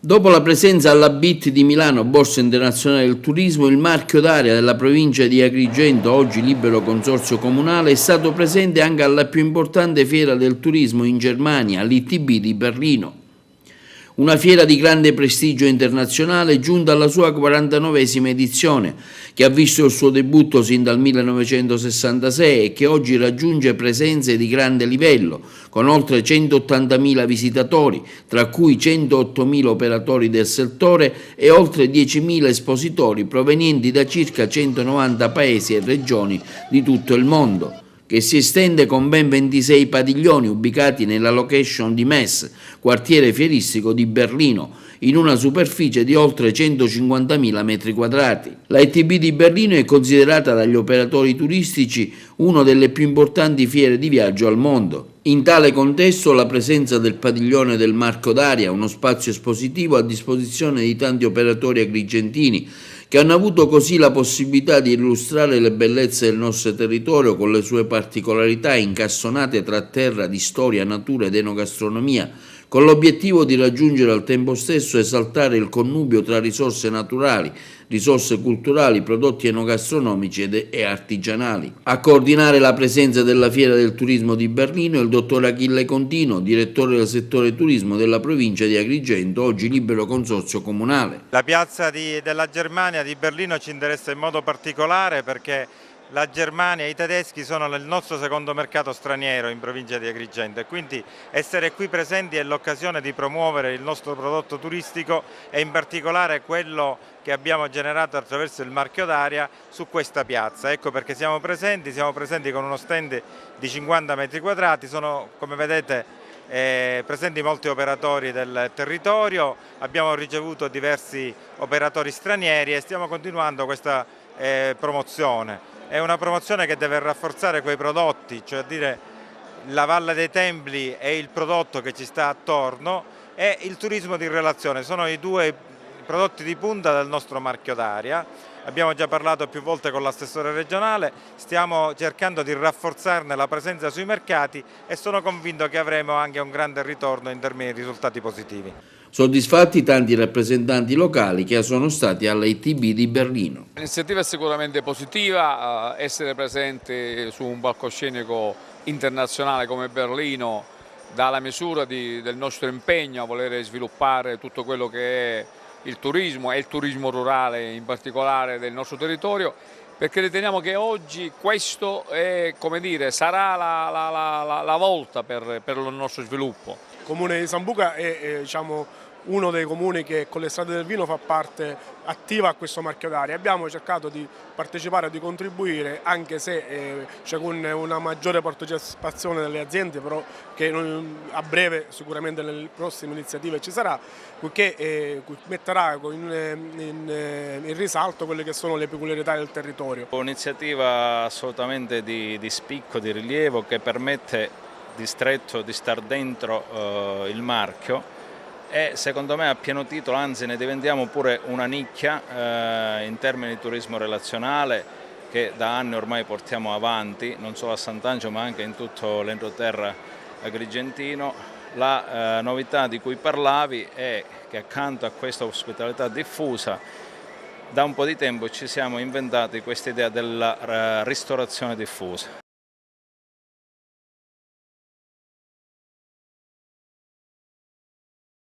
Dopo la presenza alla BIT di Milano, Borsa Internazionale del Turismo, il marchio d'area della provincia di Agrigento, oggi libero consorzio comunale, è stato presente anche alla più importante fiera del turismo in Germania, l'ITB di Berlino. Una fiera di grande prestigio internazionale giunta alla sua 49esima edizione, che ha visto il suo debutto sin dal 1966 e che oggi raggiunge presenze di grande livello, con oltre 180.000 visitatori, tra cui 108.000 operatori del settore e oltre 10.000 espositori provenienti da circa 190 paesi e regioni di tutto il mondo, che si estende con ben 26 padiglioni ubicati nella location di Mess, quartiere fieristico di Berlino, in una superficie di oltre 150.000 metri quadrati. La ITB di Berlino è considerata dagli operatori turistici una delle più importanti fiere di viaggio al mondo. In tale contesto la presenza del padiglione del Marco d'Aria, uno spazio espositivo a disposizione di tanti operatori agrigentini, che hanno avuto così la possibilità di illustrare le bellezze del nostro territorio con le sue particolarità incastonate tra terra di storia, natura ed enogastronomia, con l'obiettivo di raggiungere al tempo stesso e esaltare il connubio tra risorse naturali, risorse culturali, prodotti enogastronomici e artigianali. A coordinare la presenza della Fiera del Turismo di Berlino il dottor Achille Contino, direttore del settore turismo della provincia di Agrigento, oggi libero consorzio comunale. La piazza della Germania di Berlino ci interessa in modo particolare perché la Germania e i tedeschi sono il nostro secondo mercato straniero in provincia di Agrigento e quindi essere qui presenti è l'occasione di promuovere il nostro prodotto turistico e in particolare quello che abbiamo generato attraverso il marchio d'aria su questa piazza. Ecco perché siamo presenti con uno stand di 50 metri quadrati, sono come vedete presenti molti operatori del territorio, abbiamo ricevuto diversi operatori stranieri e stiamo continuando questa promozione. È una promozione che deve rafforzare quei prodotti, cioè dire la Valle dei Templi è il prodotto che ci sta attorno e il turismo di relazione, sono i due prodotti di punta del nostro marchio d'aria. Abbiamo già parlato più volte con l'assessore regionale, stiamo cercando di rafforzarne la presenza sui mercati e sono convinto che avremo anche un grande ritorno in termini di risultati positivi. Soddisfatti tanti rappresentanti locali che sono stati alla ITB di Berlino. L'iniziativa è sicuramente positiva, essere presente su un palcoscenico internazionale come Berlino dà la misura del nostro impegno a voler sviluppare tutto quello che è il turismo e il turismo rurale in particolare del nostro territorio, perché riteniamo che oggi questo è, come dire, sarà la volta per il nostro sviluppo. Il comune di Sambuca è diciamo, uno dei comuni che con le strade del vino fa parte attiva a questo marchio d'aria. Abbiamo cercato di partecipare e di contribuire, anche se con una maggiore partecipazione delle aziende, però che a breve sicuramente nelle prossime iniziative ci sarà, che metterà in risalto quelle che sono le peculiarità del territorio. Un'iniziativa assolutamente di spicco, di rilievo, che permette di stretto di star dentro il marchio e secondo me a pieno titolo, anzi ne diventiamo pure una nicchia in termini di turismo relazionale che da anni ormai portiamo avanti, non solo a Sant'Angelo ma anche in tutto l'entroterra agrigentino. La novità di cui parlavi è che accanto a questa ospitalità diffusa da un po' di tempo ci siamo inventati questa idea della ristorazione diffusa.